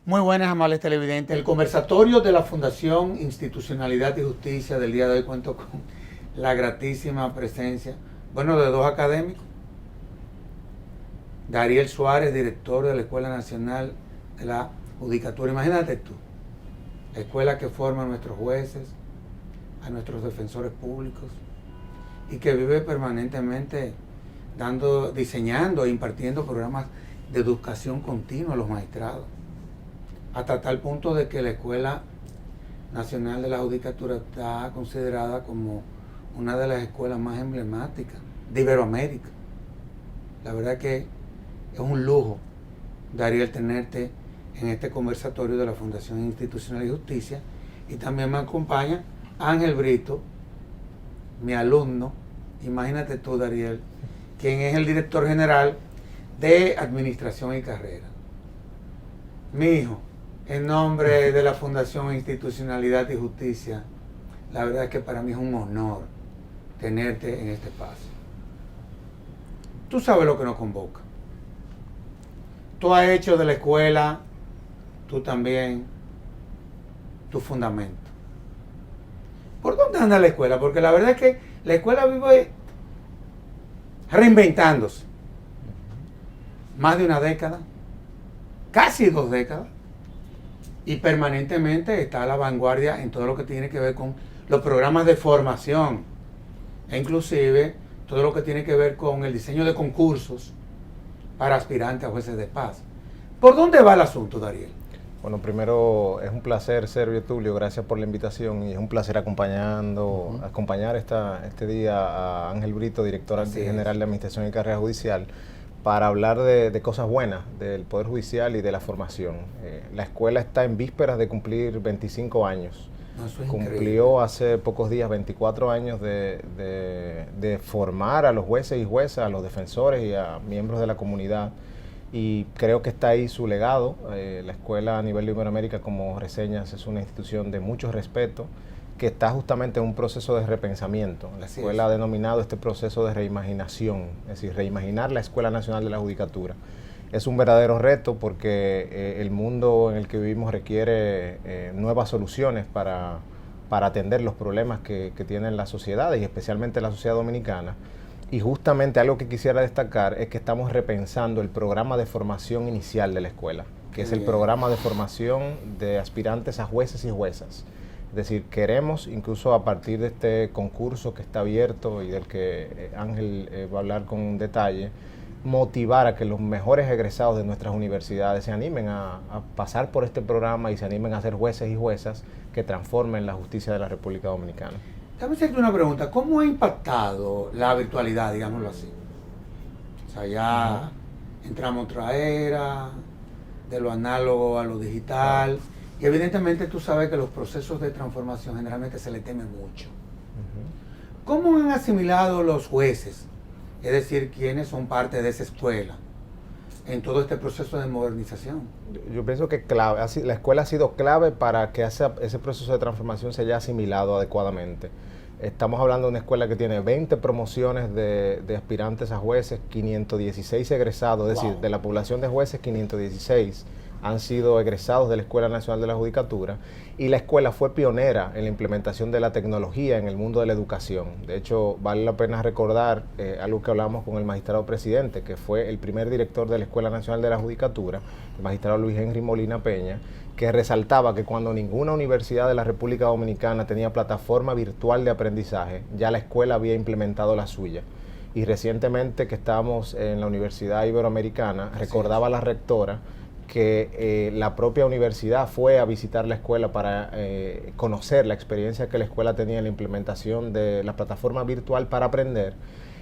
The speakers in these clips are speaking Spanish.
Muy buenas, amables televidentes. El conversatorio de la Fundación Institucionalidad y Justicia del día de hoy cuento con la gratísima presencia, de dos académicos. Dariel Suárez, director de la Escuela Nacional de la Judicatura. Imagínate tú, la escuela que forma a nuestros jueces, a nuestros defensores públicos y que vive permanentemente diseñando e impartiendo programas de educación continua a los magistrados, hasta tal punto de que la Escuela Nacional de la Judicatura está considerada como una de las escuelas más emblemáticas de Iberoamérica. La verdad que es un lujo, Dariel, tenerte en este conversatorio de la Fundación Institucional y Justicia, y también me acompaña Ángel Brito, mi alumno, imagínate tú, Dariel, quien es el director general de Administración y Carrera. Mi hijo, en nombre de la Fundación Institucionalidad y Justicia, la verdad es que para mí es un honor tenerte en este espacio. Tú sabes lo que nos convoca. Tú has hecho de la escuela, tú también, tu fundamento. ¿Por dónde anda la escuela? Porque la verdad es que la escuela vive reinventándose. Más de una década, casi 2 décadas, y permanentemente está a la vanguardia en todo lo que tiene que ver con los programas de formación, e inclusive todo lo que tiene que ver con el diseño de concursos para aspirantes a jueces de paz. ¿Por dónde va el asunto, Dariel? Bueno, primero es un placer, Servio Tulio, gracias por la invitación, y es un placer acompañar este día a Ángel Brito, director general de Administración y Carrera Judicial, para hablar de cosas buenas del Poder Judicial y de la formación. La escuela está en vísperas de cumplir 25 años. Eso es Cumplió increíble. hace pocos días 24 años de formar a los jueces y juezas, a los defensores y a miembros de la comunidad. Y creo que está ahí su legado. La escuela a nivel de Iberoamérica, como reseñas, es una institución de mucho respeto, que está justamente en un proceso de repensamiento. La escuela ha denominado este proceso de reimaginación, es decir, reimaginar la Escuela Nacional de la Judicatura. Es un verdadero reto porque el mundo en el que vivimos requiere nuevas soluciones para atender los problemas que tienen las sociedades y especialmente la sociedad dominicana. Y justamente algo que quisiera destacar es que estamos repensando el programa de formación inicial de la escuela, que es el programa de formación de aspirantes a jueces y juezas. Es decir, queremos, incluso a partir de este concurso que está abierto y del que Ángel va a hablar con detalle, motivar a que los mejores egresados de nuestras universidades se animen a pasar por este programa y se animen a ser jueces y juezas que transformen la justicia de la República Dominicana. Déjame hacerte una pregunta. ¿Cómo ha impactado la virtualidad, digámoslo así? O sea, ya entramos a otra era, de lo análogo a lo digital, y evidentemente tú sabes que los procesos de transformación generalmente se le teme mucho. ¿Cómo han asimilado los jueces, es decir, quienes son parte de esa escuela, en todo este proceso de modernización? Yo pienso que la escuela ha sido clave para que ese proceso de transformación se haya asimilado adecuadamente. Estamos hablando de una escuela que tiene 20 promociones de aspirantes a jueces, 516 egresados, es decir, de la población de jueces, 516 han sido egresados de la Escuela Nacional de la Judicatura, y la escuela fue pionera en la implementación de la tecnología en el mundo de la educación. De hecho, vale la pena recordar algo que hablamos con el magistrado presidente, que fue el primer director de la Escuela Nacional de la Judicatura, el magistrado Luis Henry Molina Peña, que resaltaba que cuando ninguna universidad de la República Dominicana tenía plataforma virtual de aprendizaje, ya la escuela había implementado la suya. Y recientemente que estábamos en la Universidad Iberoamericana, recordaba la rectora que la propia universidad fue a visitar la escuela para conocer la experiencia que la escuela tenía en la implementación de la plataforma virtual para aprender.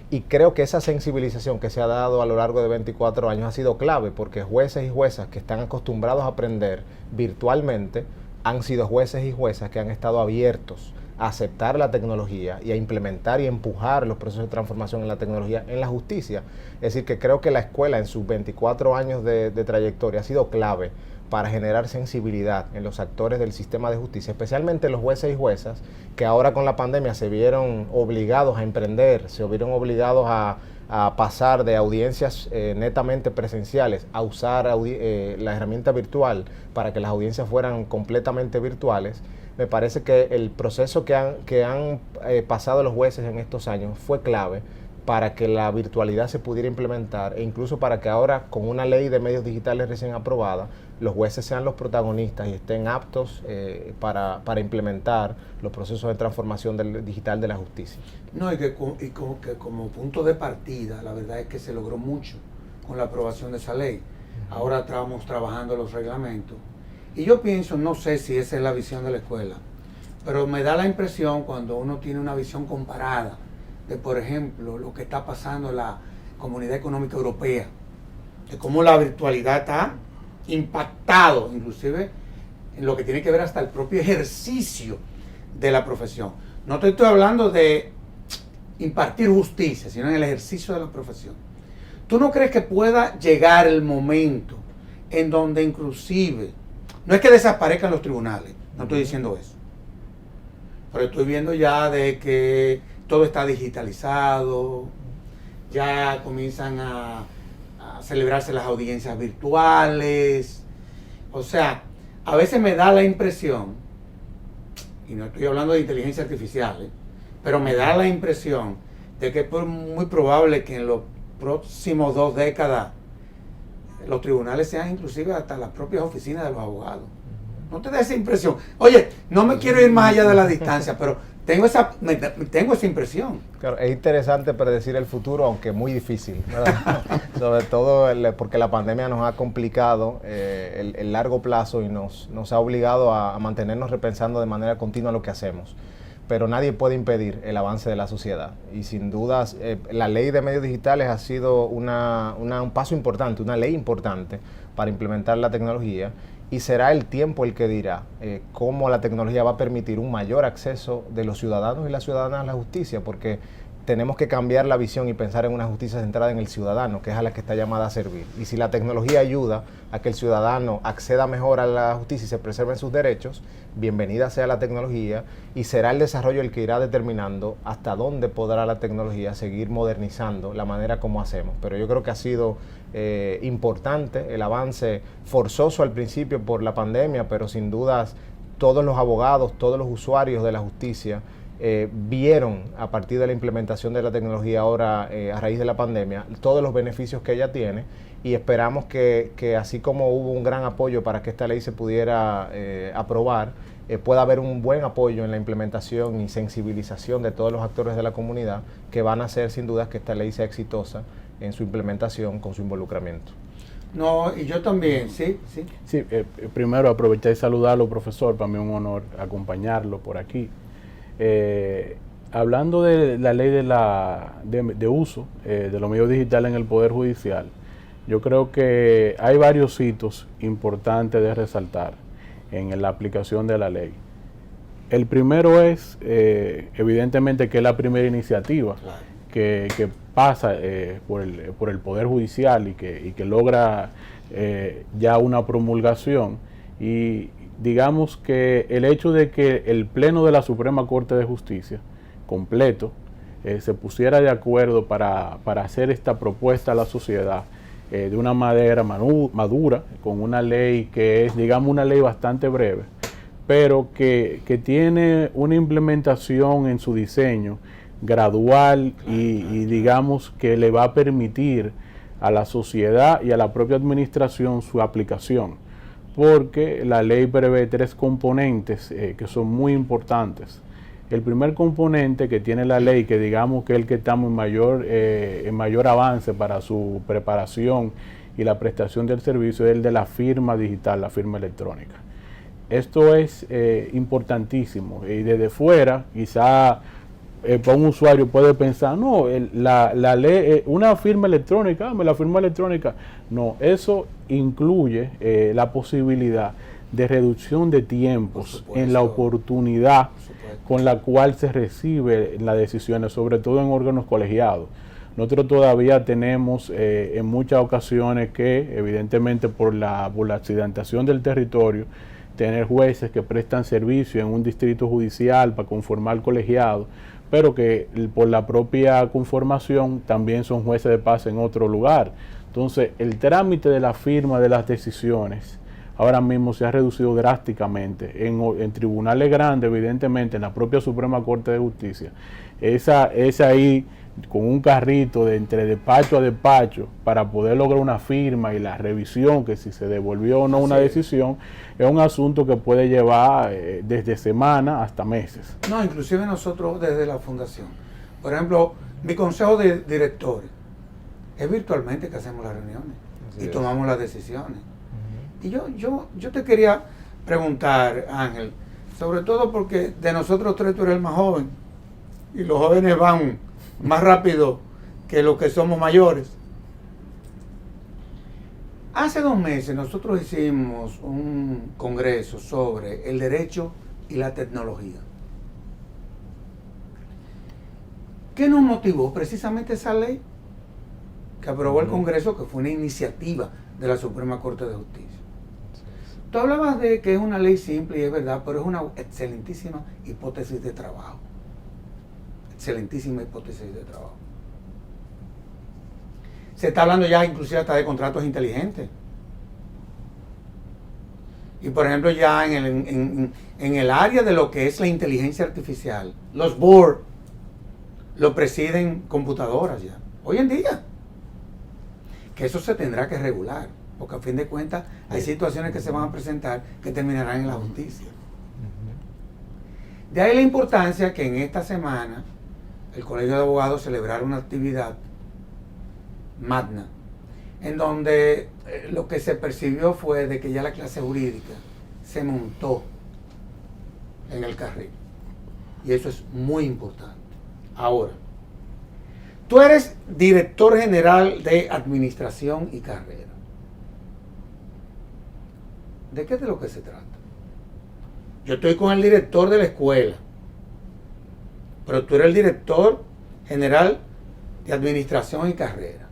Y creo que esa sensibilización que se ha dado a lo largo de 24 años ha sido clave, porque jueces y juezas que están acostumbrados a aprender virtualmente han sido jueces y juezas que han estado abiertos a aceptar la tecnología y a implementar y empujar los procesos de transformación en la tecnología en la justicia. Es decir, que creo que la escuela en sus 24 años de trayectoria ha sido clave para generar sensibilidad en los actores del sistema de justicia, especialmente los jueces y juezas, que ahora con la pandemia se vieron obligados a emprender, se vieron obligados a a pasar de audiencias netamente presenciales a usar la herramienta virtual para que las audiencias fueran completamente virtuales, me parece que el proceso que han pasado los jueces en estos años fue clave para que la virtualidad se pudiera implementar e incluso para que ahora, con una ley de medios digitales recién aprobada, los jueces sean los protagonistas y estén aptos para implementar los procesos de transformación digital de la justicia. No, y que como punto de partida, la verdad es que se logró mucho con la aprobación de esa ley. Ahora estamos trabajando los reglamentos. Y yo pienso, no sé si esa es la visión de la escuela, pero me da la impresión cuando uno tiene una visión comparada de, por ejemplo, lo que está pasando en la Comunidad Económica Europea, de cómo la virtualidad está impactado, inclusive en lo que tiene que ver hasta el propio ejercicio de la profesión. No te estoy hablando de impartir justicia, sino en el ejercicio de la profesión. ¿Tú no crees que pueda llegar el momento en donde inclusive, no es que desaparezcan los tribunales, no estoy diciendo eso, pero estoy viendo ya de que todo está digitalizado, ya comienzan a celebrarse las audiencias virtuales? O sea, a veces me da la impresión, y no estoy hablando de inteligencia artificial, pero me da la impresión de que es muy probable que en los próximos 2 décadas los tribunales sean inclusive hasta las propias oficinas de los abogados. ¿No te da esa impresión? Oye, no me quiero ir más allá de la distancia, pero tengo esa impresión. Claro, es interesante predecir el futuro, aunque muy difícil, ¿verdad? Sobre todo porque la pandemia nos ha complicado el largo plazo y nos ha obligado a mantenernos repensando de manera continua lo que hacemos. Pero nadie puede impedir el avance de la sociedad. Y sin dudas, la ley de medios digitales ha sido un paso importante, una ley importante para implementar la tecnología. Y será el tiempo el que dirá cómo la tecnología va a permitir un mayor acceso de los ciudadanos y las ciudadanas a la justicia, porque tenemos que cambiar la visión y pensar en una justicia centrada en el ciudadano, que es a la que está llamada a servir. Y si la tecnología ayuda a que el ciudadano acceda mejor a la justicia y se preserven sus derechos, bienvenida sea la tecnología, y será el desarrollo el que irá determinando hasta dónde podrá la tecnología seguir modernizando la manera como hacemos. Pero yo creo que ha sido importante el avance, forzoso al principio por la pandemia, pero sin dudas todos los abogados, todos los usuarios de la justicia vieron a partir de la implementación de la tecnología ahora a raíz de la pandemia todos los beneficios que ella tiene, y esperamos que así como hubo un gran apoyo para que esta ley se pudiera aprobar, pueda haber un buen apoyo en la implementación y sensibilización de todos los actores de la comunidad, que van a hacer sin dudas que esta ley sea exitosa en su implementación con su involucramiento. No, y yo también, sí. Sí, primero aprovechar y saludarlo, profesor, para mí es un honor acompañarlo por aquí. Hablando de la ley de uso de los medios digitales en el Poder Judicial, yo creo que hay varios hitos importantes de resaltar en la aplicación de la ley. El primero es, evidentemente, que es la primera iniciativa que pasa por el Poder Judicial y que logra ya una promulgación. Y digamos que el hecho de que el Pleno de la Suprema Corte de Justicia completo se pusiera de acuerdo para hacer esta propuesta a la sociedad de una manera madura, con una ley que es, digamos, una ley bastante breve, pero que tiene una implementación en su diseño gradual y digamos que le va a permitir a la sociedad y a la propia administración su aplicación, porque la ley prevé 3 componentes que son muy importantes. El primer componente que tiene la ley, que digamos que es el que estamos en mayor avance para su preparación y la prestación del servicio, es el de la firma digital, la firma electrónica. Esto es importantísimo, y desde fuera quizá para un usuario puede pensar, no, la ley, una firma electrónica, la firma electrónica. No, eso incluye la posibilidad de reducción de tiempos en la oportunidad con la cual se recibe las decisiones, sobre todo en órganos colegiados. Nosotros todavía tenemos en muchas ocasiones que, evidentemente por la accidentación del territorio, tener jueces que prestan servicio en un distrito judicial para conformar colegiado, pero que por la propia conformación también son jueces de paz en otro lugar. Entonces, el trámite de la firma de las decisiones ahora mismo se ha reducido drásticamente. En tribunales grandes, evidentemente, en la propia Suprema Corte de Justicia, es ahí con un carrito de entre despacho a despacho para poder lograr una firma y la revisión, que si se devolvió o no una decisión, es un asunto que puede llevar desde semanas hasta meses. No, inclusive nosotros desde la fundación. Por ejemplo, mi consejo de directores es virtualmente que hacemos las reuniones y tomamos las decisiones. Y yo te quería preguntar, Ángel, sobre todo porque de nosotros tres tú eres el más joven y los jóvenes van más rápido que los que somos mayores. Hace 2 meses nosotros hicimos un congreso sobre el derecho y la tecnología. ¿Qué nos motivó? Precisamente esa ley que aprobó el Congreso, que fue una iniciativa de la Suprema Corte de Justicia. Tú hablabas de que es una ley simple y es verdad, pero es una excelentísima hipótesis de trabajo. Excelentísima hipótesis de trabajo. Se está hablando ya inclusive hasta de contratos inteligentes. Y por ejemplo ya en el área de lo que es la inteligencia artificial, los boards lo presiden computadoras ya, hoy en día. Que eso se tendrá que regular, porque a fin de cuentas hay situaciones que se van a presentar que terminarán en la justicia. De ahí la importancia que en esta semana el Colegio de Abogados celebrara una actividad magna, en donde lo que se percibió fue de que ya la clase jurídica se montó en el carril. Y eso es muy importante. Ahora, tú eres director general de Administración y Carrera. ¿De qué es de lo que se trata? Yo estoy con el director de la escuela, pero tú eres el director general de Administración y Carrera.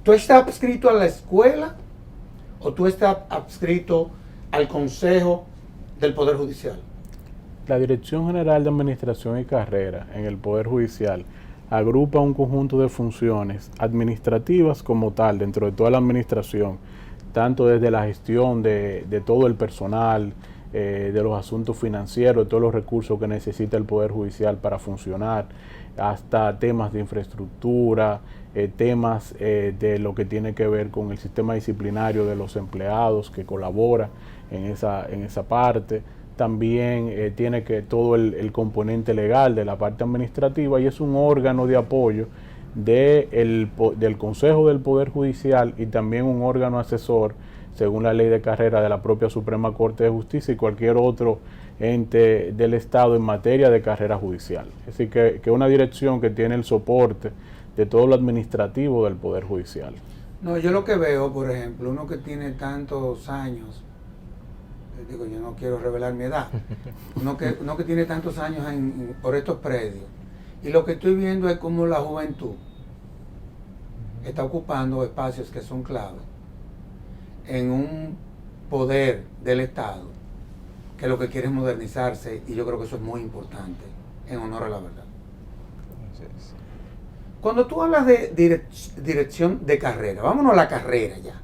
¿Tú estás adscrito a la escuela o tú estás adscrito al Consejo del Poder Judicial? La Dirección General de Administración y Carrera en el Poder Judicial agrupa un conjunto de funciones administrativas como tal dentro de toda la administración, tanto desde la gestión de todo el personal, de los asuntos financieros, de todos los recursos que necesita el Poder Judicial para funcionar, hasta temas de infraestructura, temas de lo que tiene que ver con el sistema disciplinario de los empleados que colabora en esa parte. También tiene que todo el componente legal de la parte administrativa y es un órgano de apoyo del Consejo del Poder Judicial y también un órgano asesor según la ley de carrera de la propia Suprema Corte de Justicia y cualquier otro ente del Estado en materia de carrera judicial. Es decir, que una dirección que tiene el soporte de todo lo administrativo del Poder Judicial. No, yo lo que veo, por ejemplo, uno que tiene tantos años, digo, yo no quiero revelar mi edad, uno que tiene tantos años por estos predios, y lo que estoy viendo es cómo la juventud está ocupando espacios que son clave en un poder del Estado que lo que quiere es modernizarse, y yo creo que eso es muy importante, en honor a la verdad. Cuando tú hablas de dirección de carrera, vámonos a la carrera ya.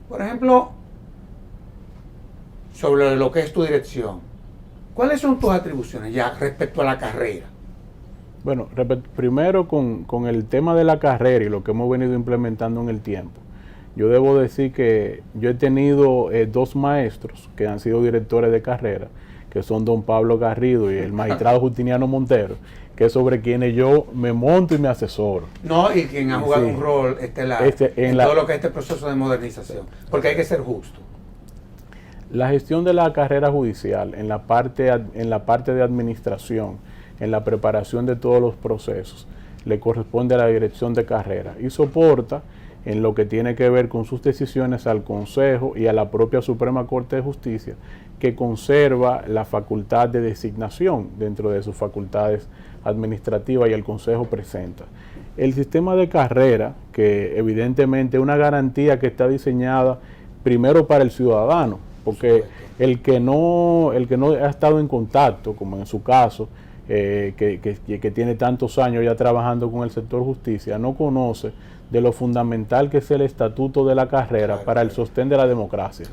Por ejemplo, sobre lo que es tu dirección, ¿cuáles son tus atribuciones ya respecto a la carrera? Bueno, primero con el tema de la carrera y lo que hemos venido implementando en el tiempo, yo debo decir que yo he tenido 2 maestros que han sido directores de carrera, que son don Pablo Garrido y el magistrado Justiniano Montero, que es sobre quienes yo me monto y me asesoro. No, y quien ha jugado un rol estelar en todo lo que es este proceso de modernización, porque hay que ser justo. La gestión de la carrera judicial en la parte de administración, en la preparación de todos los procesos, le corresponde a la dirección de carrera y soporta en lo que tiene que ver con sus decisiones al Consejo y a la propia Suprema Corte de Justicia, que conserva la facultad de designación dentro de sus facultades administrativas y el Consejo presenta. El sistema de carrera, que evidentemente es una garantía que está diseñada primero para el ciudadano, porque el que no ha estado en contacto, como en su caso, que tiene tantos años ya trabajando con el sector justicia, no conoce de lo fundamental que es el estatuto de la carrera para el sostén de la democracia.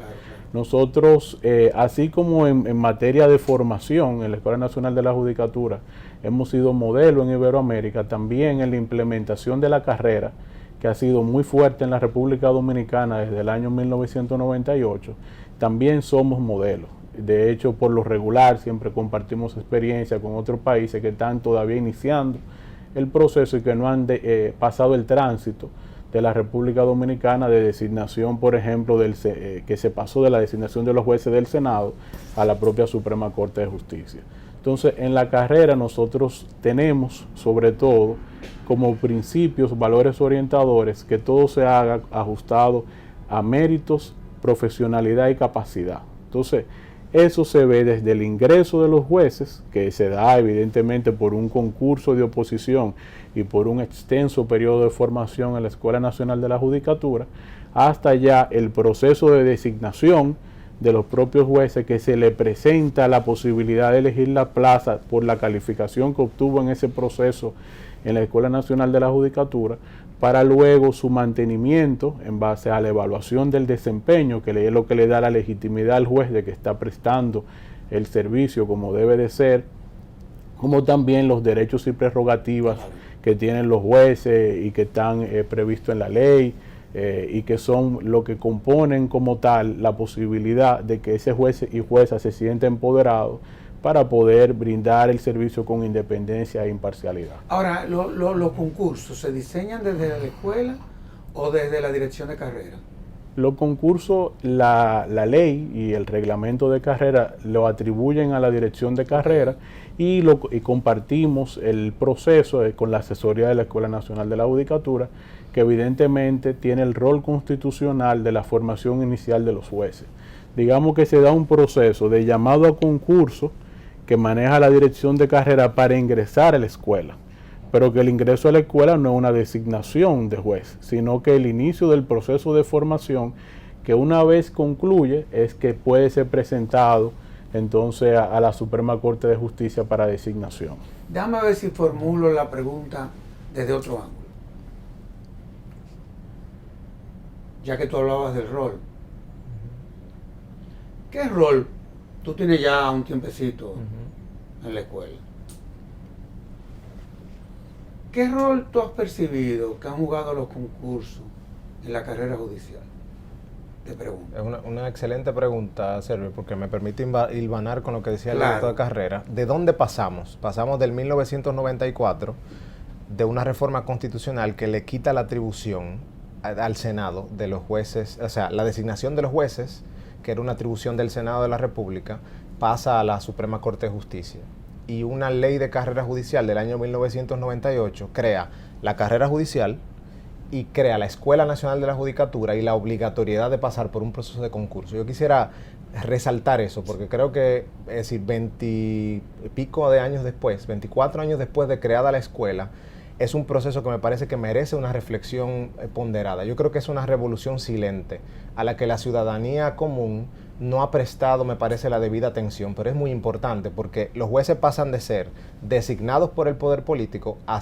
Nosotros, así como en materia de formación en la Escuela Nacional de la Judicatura, hemos sido modelo en Iberoamérica, también en la implementación de la carrera, que ha sido muy fuerte en la República Dominicana desde el año 1998, también somos modelos. De hecho, por lo regular, siempre compartimos experiencia con otros países que están todavía iniciando el proceso y que no han pasado el tránsito de la República Dominicana de designación, por ejemplo, que se pasó de la designación de los jueces del Senado a la propia Suprema Corte de Justicia. Entonces, en la carrera nosotros tenemos, sobre todo, como principios, valores orientadores, que todo se haga ajustado a méritos, profesionalidad y capacidad. Entonces, eso se ve desde el ingreso de los jueces, que se da evidentemente por un concurso de oposición y por un extenso periodo de formación en la Escuela Nacional de la Judicatura, hasta ya el proceso de designación de los propios jueces, que se le presenta la posibilidad de elegir la plaza por la calificación que obtuvo en ese proceso en la Escuela Nacional de la Judicatura, para luego su mantenimiento en base a la evaluación del desempeño, que es lo que le da la legitimidad al juez de que está prestando el servicio como debe de ser, como también los derechos y prerrogativas que tienen los jueces y que están previstos en la ley, y que son lo que componen como tal la posibilidad de que ese juez y jueza se sienta empoderado para poder brindar el servicio con independencia e imparcialidad. Ahora, ¿los concursos se diseñan desde la escuela o desde la dirección de carrera? Los concursos, la ley y el reglamento de carrera lo atribuyen a la dirección de carrera y compartimos el proceso con la asesoría de la Escuela Nacional de la Judicatura, que evidentemente tiene el rol constitucional de la formación inicial de los jueces. Digamos que se da un proceso de llamado a concurso que maneja la dirección de carrera para ingresar a la escuela, pero que el ingreso a la escuela no es una designación de juez, sino que el inicio del proceso de formación, que una vez concluye, es que puede ser presentado entonces a la Suprema Corte de Justicia para designación. Déjame ver si formulo la pregunta desde otro ángulo. Ya que tú hablabas del rol. ¿Qué rol? Tú tienes ya un tiempecito en la escuela. ¿Qué rol tú has percibido que han jugado los concursos en la carrera judicial? Te pregunto. Es una excelente pregunta, Sergio, porque me permite hilvanar con lo que decía el director de carrera. ¿De dónde pasamos? Pasamos del 1994, de una reforma constitucional que le quita la atribución al Senado de los jueces, o sea, la designación de los jueces, que era una atribución del Senado de la República, pasa a la Suprema Corte de Justicia. Y una ley de carrera judicial del año 1998 crea la carrera judicial y crea la Escuela Nacional de la Judicatura y la obligatoriedad de pasar por un proceso de concurso. Yo quisiera resaltar eso, porque creo que, es decir, 20 y pico de años después, 24 años después de creada la escuela, es un proceso que me parece que merece una reflexión ponderada. Yo creo que es una revolución silente a la que la ciudadanía común no ha prestado, me parece, la debida atención, pero es muy importante porque los jueces pasan de ser designados por el poder político a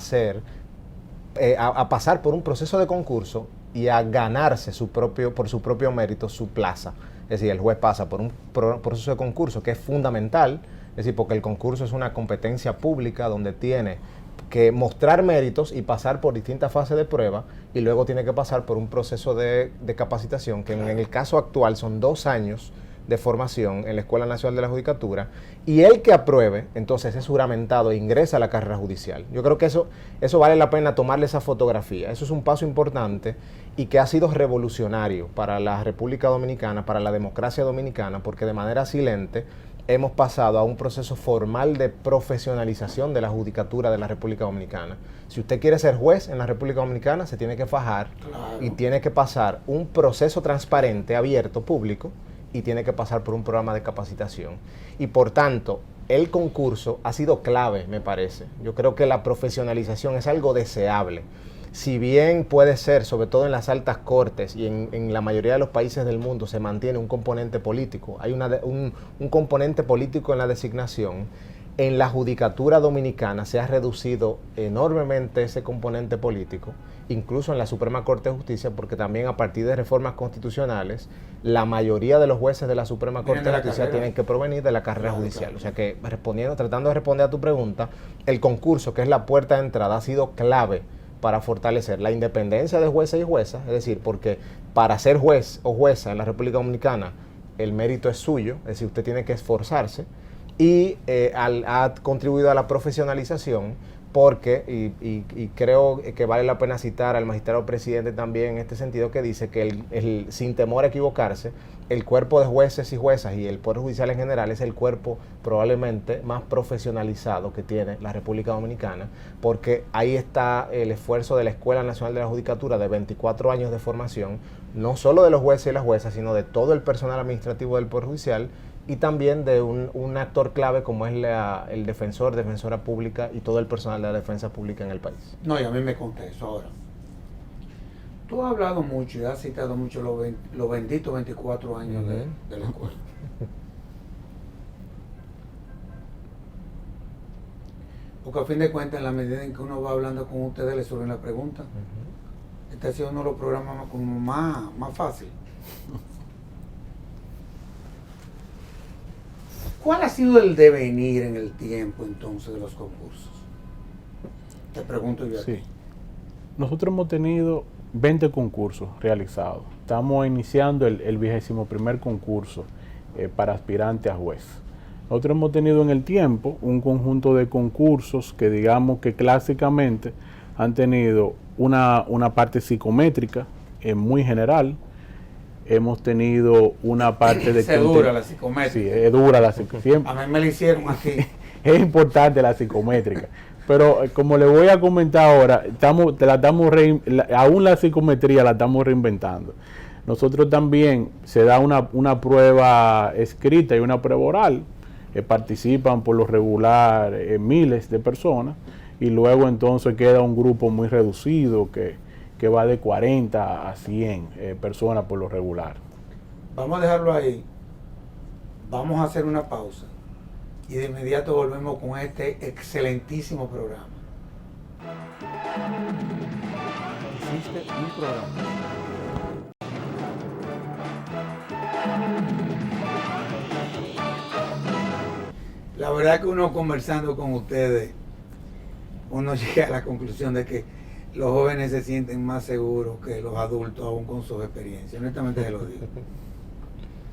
pasar por un proceso de concurso y a ganarse por su propio mérito su plaza. Es decir, el juez pasa por un proceso de concurso que es fundamental, es decir, porque el concurso es una competencia pública donde tiene que mostrar méritos y pasar por distintas fases de prueba y luego tiene que pasar por un proceso de capacitación que en el caso actual son 2 años de formación en la Escuela Nacional de la Judicatura, y el que apruebe entonces es juramentado e ingresa a la carrera judicial. Yo creo que eso vale la pena tomarle esa fotografía. Eso es un paso importante y que ha sido revolucionario para la República Dominicana, para la democracia dominicana, porque de manera silente hemos pasado a un proceso formal de profesionalización de la judicatura de la República Dominicana. Si usted quiere ser juez en la República Dominicana, se tiene que fajar y tiene que pasar un proceso transparente, abierto, público, y tiene que pasar por un programa de capacitación. Y por tanto, el concurso ha sido clave, me parece. Yo creo que la profesionalización es algo deseable. si bien puede ser, sobre todo en las altas cortes y en la mayoría de los países del mundo, se mantiene un componente político, hay un componente político en la designación. En la judicatura dominicana se ha reducido enormemente ese componente político, incluso en la Suprema Corte de Justicia, porque también a partir de reformas constitucionales, la mayoría de los jueces de la Suprema Corte de Justicia tienen que provenir de la carrera judicial. O sea que, tratando de responder a tu pregunta, el concurso, que es la puerta de entrada, ha sido clave para fortalecer la independencia de jueces y juezas, es decir, porque para ser juez o jueza en la República Dominicana, el mérito es suyo, es decir, usted tiene que esforzarse, y ha contribuido a la profesionalización porque, y creo que vale la pena citar al magistrado presidente también en este sentido, que dice que sin temor a equivocarse, el cuerpo de jueces y juezas y el Poder Judicial en general es el cuerpo probablemente más profesionalizado que tiene la República Dominicana, porque ahí está el esfuerzo de la Escuela Nacional de la Judicatura de 24 años de formación, no solo de los jueces y las juezas, sino de todo el personal administrativo del Poder Judicial, y también de un actor clave como es el defensor, defensora pública y todo el personal de la defensa pública en el país. No, y a mí me consta eso ahora. Tú has hablado mucho y has citado mucho los benditos 24 años de la escuela. Porque a fin de cuentas, en la medida en que uno va hablando con ustedes, les surgen las preguntas. Este ha sido uno de los programas como más fácil. ¿Cuál ha sido el devenir en el tiempo entonces de los concursos? Te pregunto yo aquí. Sí. Nosotros hemos tenido 20 concursos realizados. Estamos iniciando el 21º concurso para aspirante a juez. Nosotros hemos tenido en el tiempo un conjunto de concursos que digamos que clásicamente han tenido una parte psicométrica muy general. Hemos tenido una parte de... Es dura la psicométrica. Sí, es dura la psicométrica. A mí me la hicieron aquí. Es importante la psicométrica. Pero como le voy a comentar ahora, aún la psicometría la estamos reinventando. Nosotros también se da una prueba escrita y una prueba oral. Participan por lo regular miles de personas y luego entonces queda un grupo muy reducido que va de 40 a 100 personas por lo regular. Vamos a dejarlo ahí. Vamos a hacer una pausa. Y de inmediato volvemos con este excelentísimo programa. Hiciste un programa. La verdad que uno conversando con ustedes, uno llega a la conclusión de que los jóvenes se sienten más seguros que los adultos aún con sus experiencias. Honestamente se lo digo.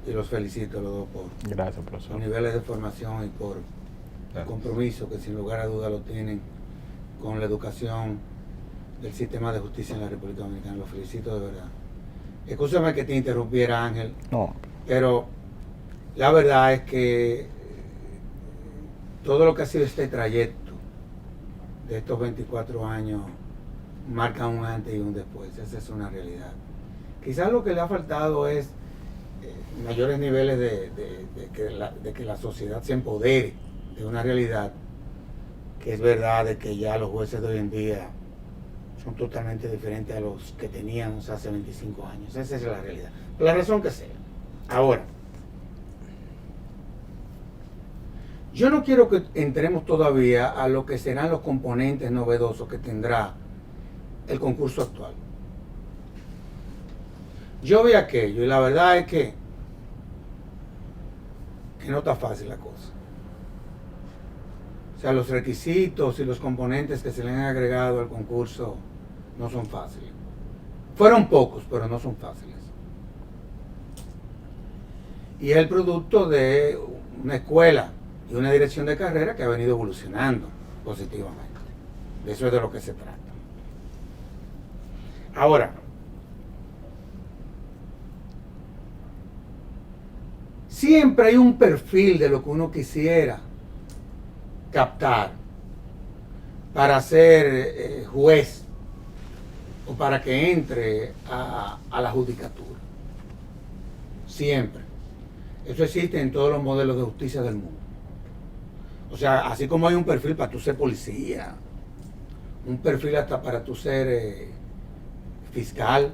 Y los felicito a los dos por Gracias, profesor. los niveles de formación y por el compromiso que sin lugar a duda lo tienen con la educación del sistema de justicia en la República Dominicana. Los felicito de verdad. Escúchame que te interrumpiera, Ángel. No. Pero la verdad es que todo lo que ha sido este trayecto de estos 24 años marca un antes y un después. Esa es una realidad. Quizás lo que le ha faltado es mayores niveles de que la sociedad se empodere de una realidad que es verdad de que ya los jueces de hoy en día son totalmente diferentes a los que teníamos hace 25 años. Esa es la realidad. Por la razón que sea. Ahora, yo no quiero que entremos todavía a lo que serán los componentes novedosos que tendrá el concurso actual. Yo vi aquello y la verdad es que no está fácil la cosa. O sea, los requisitos y los componentes que se le han agregado al concurso no son fáciles. Fueron pocos, pero no son fáciles. Y es el producto de una escuela y una dirección de carrera que ha venido evolucionando positivamente. De eso es de lo que se trata. Ahora, siempre hay un perfil de lo que uno quisiera captar para ser juez o para que entre a la judicatura. Siempre. Eso existe en todos los modelos de justicia del mundo. O sea, así como hay un perfil para tú ser policía un perfil hasta para tu ser fiscal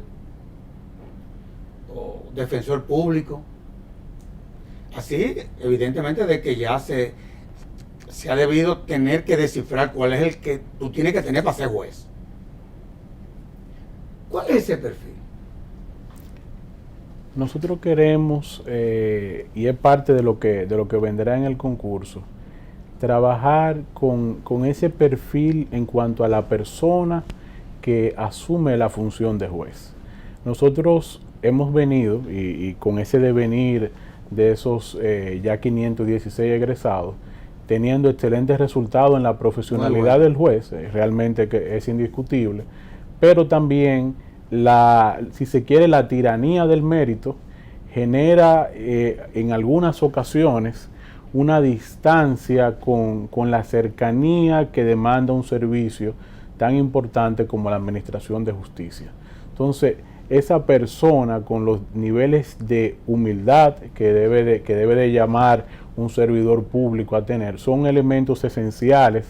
o defensor público. Así, evidentemente, de que ya se ha debido tener que descifrar cuál es el que tú tienes que tener para ser juez. ¿Cuál es ese perfil? Nosotros queremos, y es parte de lo que vendrá en el concurso, trabajar con ese perfil en cuanto a la persona que asume la función de juez. Nosotros hemos venido, y con ese devenir de esos ya 516 egresados, teniendo excelentes resultados en la profesionalidad del juez, realmente que es indiscutible, pero también, si se quiere, la tiranía del mérito genera en algunas ocasiones una distancia con la cercanía que demanda un servicio tan importante como la administración de justicia. Entonces, esa persona con los niveles de humildad que debe de llamar un servidor público a tener, son elementos esenciales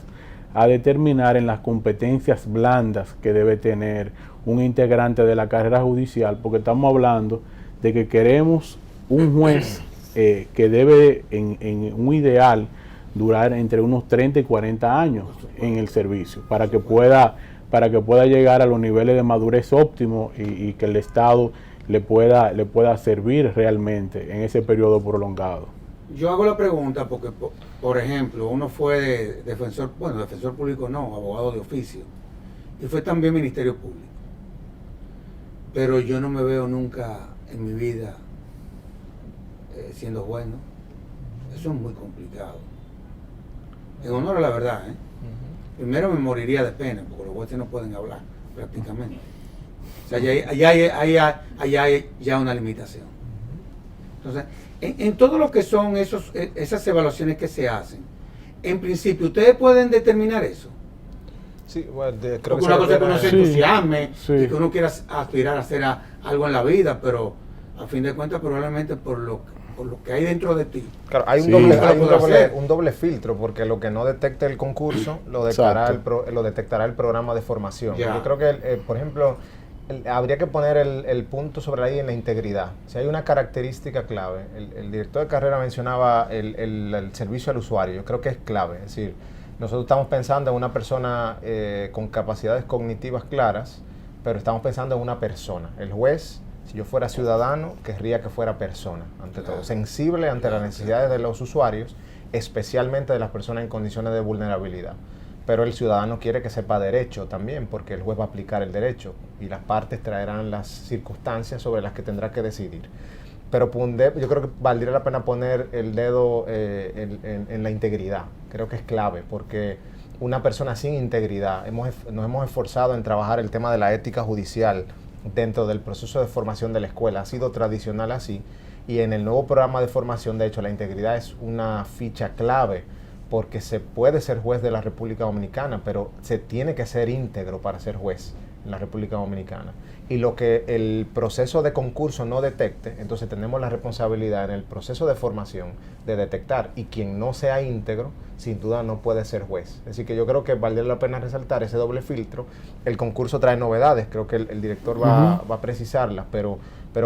a determinar en las competencias blandas que debe tener un integrante de la carrera judicial, porque estamos hablando de que queremos un juez que debe, en un ideal, durar entre unos 30 y 40 años en el servicio, para que pueda llegar a los niveles de madurez óptimos y que el Estado le pueda servir realmente en ese periodo prolongado. Yo hago la pregunta porque, por ejemplo, uno fue defensor público no, abogado de oficio, y fue también Ministerio Público. Pero yo no me veo nunca en mi vida siendo juez, ¿no? Eso es muy complicado. En honor a la verdad, Primero me moriría de pena, porque los jueces no pueden hablar, prácticamente. O sea, allá hay ya una limitación. Entonces, en todo lo que son esas evaluaciones que se hacen, en principio, ¿ustedes pueden determinar eso? Sí, bueno, creo porque que una cosa es que uno se entusiasme y que uno quiera aspirar a hacer algo en la vida, pero a fin de cuentas probablemente por lo que hay dentro de ti. Claro, hay un doble filtro, porque lo que no detecte el concurso lo detectará el programa de formación. Ya. Yo creo que, por ejemplo, habría que poner el punto sobre ahí en la integridad. Si hay una característica clave, el director de carrera mencionaba el servicio al usuario, yo creo que es clave. Es decir, nosotros estamos pensando en una persona con capacidades cognitivas claras, pero estamos pensando en una persona. El juez, si yo fuera ciudadano, querría que fuera persona, ante todo, sensible ante las necesidades de los usuarios, especialmente de las personas en condiciones de vulnerabilidad. Pero el ciudadano quiere que sepa derecho también, porque el juez va a aplicar el derecho y las partes traerán las circunstancias sobre las que tendrá que decidir. Pero yo creo que valdría la pena poner el dedo en la integridad. Creo que es clave, porque una persona sin integridad, nos hemos esforzado en trabajar el tema de la ética judicial dentro del proceso de formación de la escuela. Ha sido tradicional así, y en el nuevo programa de formación, de hecho, la integridad es una ficha clave, porque se puede ser juez de la República Dominicana, pero se tiene que ser íntegro para ser juez en la República Dominicana. Y lo que el proceso de concurso no detecte, entonces tenemos la responsabilidad en el proceso de formación de detectar, y quien no sea íntegro, sin duda no puede ser juez. Es decir, que yo creo que valdría la pena resaltar ese doble filtro. El concurso trae novedades, creo que el director va a precisarlas, pero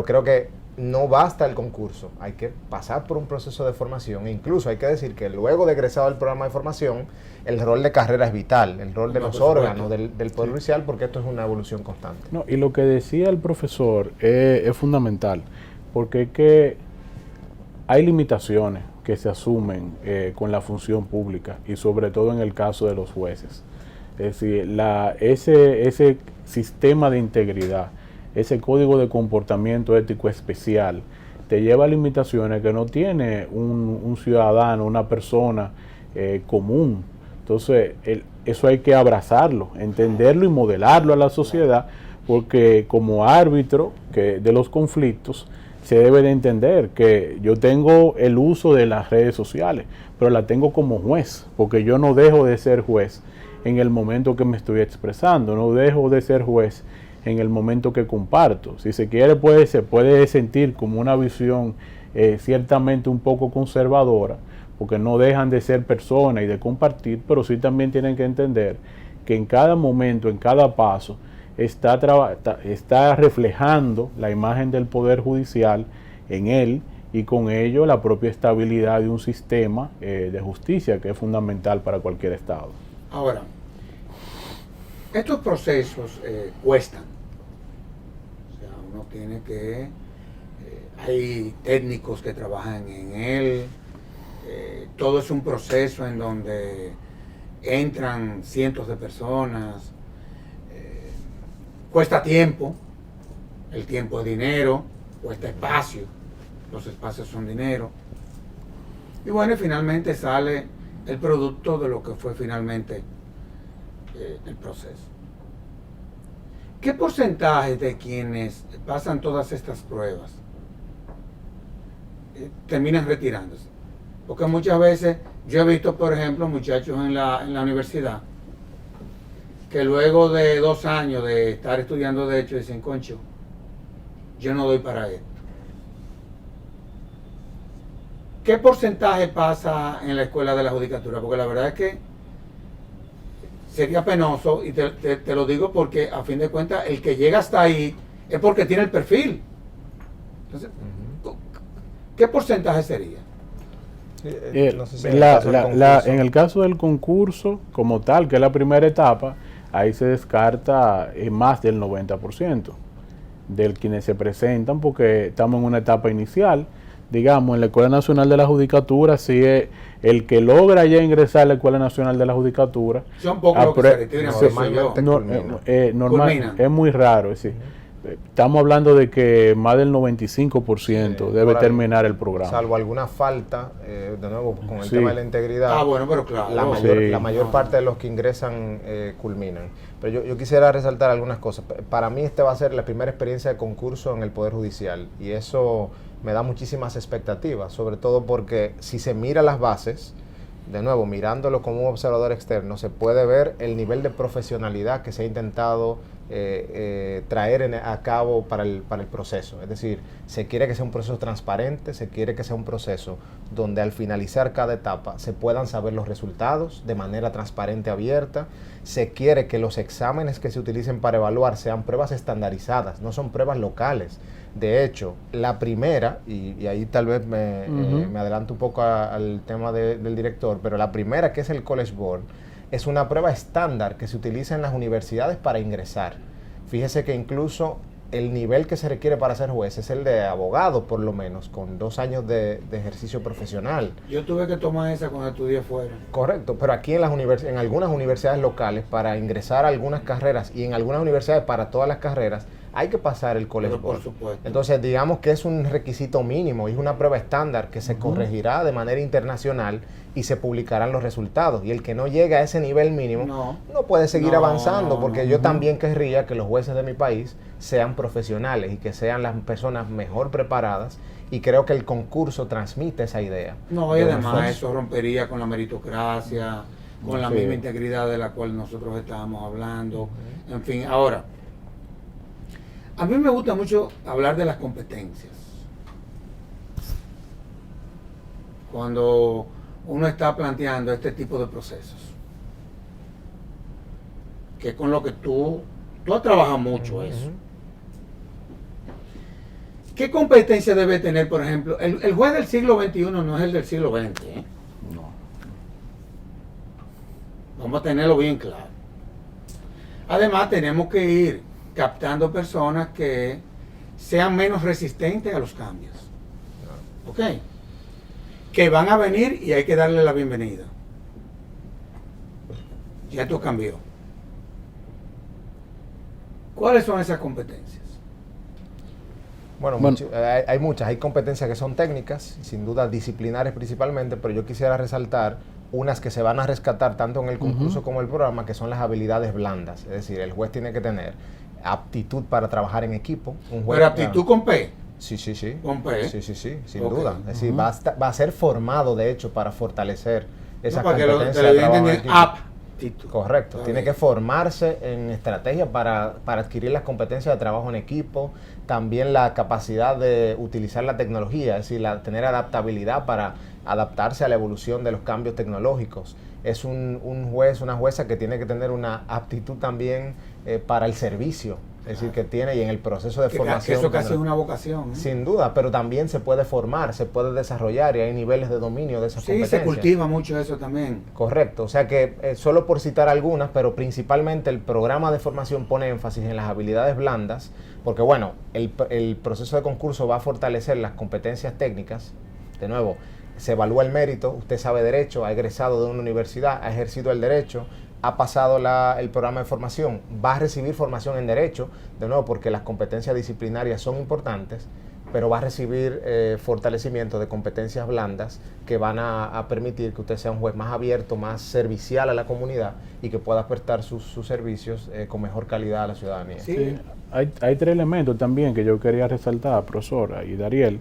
creo que no basta el concurso, hay que pasar por un proceso de formación, e incluso hay que decir que luego de egresado del programa de formación, el rol de carrera es vital, el rol de los órganos del Poder Judicial, porque esto es una evolución constante. No, y lo que decía el profesor es fundamental, porque es que hay limitaciones que se asumen con la función pública, y sobre todo en el caso de los jueces. Es decir, ese sistema de integridad, ese código de comportamiento ético especial, te lleva a limitaciones que no tiene un ciudadano, una persona común. Entonces, eso hay que abrazarlo, entenderlo y modelarlo a la sociedad, porque como árbitro de los conflictos, se debe de entender que yo tengo el uso de las redes sociales, pero la tengo como juez, porque yo no dejo de ser juez en el momento que me estoy expresando, no dejo de ser juez en el momento que comparto. Si se quiere, se puede sentir como una visión ciertamente un poco conservadora, porque no dejan de ser personas y de compartir, pero sí también tienen que entender que en cada momento, en cada paso, está reflejando la imagen del Poder Judicial en él y con ello la propia estabilidad de un sistema de justicia que es fundamental para cualquier Estado. Ahora, estos procesos cuestan. O sea, uno tiene que... hay técnicos que trabajan en él. Todo es un proceso en donde entran cientos de personas. Cuesta tiempo. El tiempo es dinero. Cuesta espacio. Los espacios son dinero. Y bueno, y finalmente sale el producto de lo que fue finalmente el proceso. ¿Qué porcentaje de quienes pasan todas estas pruebas terminan retirándose? Porque muchas veces yo he visto, por ejemplo, muchachos en la universidad que luego de 2 años de estar estudiando Derecho dicen, concho, yo no doy para esto. ¿Qué porcentaje pasa en la escuela de la judicatura? Porque la verdad es que sería penoso, y te lo digo porque a fin de cuentas el que llega hasta ahí es porque tiene el perfil. Entonces, ¿qué porcentaje sería? No sé si en el caso del concurso como tal, que es la primera etapa, ahí se descarta más del 90% de quienes se presentan, porque estamos en una etapa inicial. Digamos, en la Escuela Nacional de la Judicatura, sí es el que logra ya ingresar a la Escuela Nacional de la Judicatura. Son pocos los que se retiran, es muy raro, es decir, estamos hablando de que más del 95% debe terminar el programa. Salvo alguna falta, de nuevo, con el tema de la integridad. Bueno, pero claro. La mayor parte de los que ingresan culminan. Pero yo quisiera resaltar algunas cosas. Para mí esta va a ser la primera experiencia de concurso en el Poder Judicial. Y eso me da muchísimas expectativas, sobre todo porque si se mira las bases, de nuevo, mirándolo como un observador externo, se puede ver el nivel de profesionalidad que se ha intentado traer a cabo para el proceso. Es decir, se quiere que sea un proceso transparente, se quiere que sea un proceso donde al finalizar cada etapa se puedan saber los resultados de manera transparente, abierta. Se quiere que los exámenes que se utilicen para evaluar sean pruebas estandarizadas, no son pruebas locales. De hecho, la primera, y ahí tal vez me adelanto un poco al tema del director, pero la primera, que es el College Board, es una prueba estándar que se utiliza en las universidades para ingresar. Fíjese que incluso el nivel que se requiere para ser juez es el de abogado, por lo menos, con 2 años de ejercicio profesional. Yo tuve que tomar esa cuando estudié fuera. Correcto, pero aquí en algunas universidades locales, para ingresar a algunas carreras, y en algunas universidades para todas las carreras, hay que pasar el College Board. Por supuesto. Entonces, digamos que es un requisito mínimo, y es una prueba estándar que se corregirá de manera internacional y se publicarán los resultados. Y el que no llegue a ese nivel mínimo no puede seguir avanzando, porque yo también querría que los jueces de mi país sean profesionales y que sean las personas mejor preparadas, y creo que el concurso transmite esa idea. No, y además eso rompería con la meritocracia, con la misma integridad de la cual nosotros estábamos hablando. En fin, ahora, a mí me gusta mucho hablar de las competencias. Cuando uno está planteando este tipo de procesos, que es con lo que tú has trabajado mucho eso. ¿Qué competencia debe tener, por ejemplo? El juez del siglo XXI no es el del siglo XX, ¿eh? No. Vamos a tenerlo bien claro. Además, tenemos que ir captando personas que sean menos resistentes a los cambios. ¿Ok? Que van a venir y hay que darle la bienvenida. Ya esto cambió. ¿Cuáles son esas competencias? Bueno, hay muchas. Hay competencias que son técnicas, sin duda disciplinares principalmente, pero yo quisiera resaltar unas que se van a rescatar tanto en el concurso como el programa, que son las habilidades blandas. Es decir, el juez tiene que tener aptitud para trabajar en equipo. ¿Pero aptitud con P? Sí. ¿Con P? Sí, sin duda. Es decir, va a ser formado, de hecho, para fortalecer esa competencia de trabajo en equipo. Correcto. Tiene que formarse en estrategia para adquirir las competencias de trabajo en equipo, también la capacidad de utilizar la tecnología, es decir, tener adaptabilidad para adaptarse a la evolución de los cambios tecnológicos. es un juez, una jueza que tiene que tener una aptitud también para el servicio. Es decir, que tiene, y en el proceso de formación... Eso casi es una vocación. Sin duda, pero también se puede formar, se puede desarrollar y hay niveles de dominio de esas competencias. Sí, se cultiva mucho eso también. Correcto, o sea que solo por citar algunas, pero principalmente el programa de formación pone énfasis en las habilidades blandas, porque bueno, el proceso de concurso va a fortalecer las competencias técnicas. De nuevo, se evalúa el mérito, usted sabe derecho, ha egresado de una universidad, ha ejercido el derecho, ha pasado el programa de formación, va a recibir formación en derecho, de nuevo porque las competencias disciplinarias son importantes, pero va a recibir fortalecimiento de competencias blandas que van a permitir que usted sea un juez más abierto, más servicial a la comunidad y que pueda prestar sus servicios con mejor calidad a la ciudadanía. Sí. Hay 3 elementos también que yo quería resaltar, profesora y Dariel.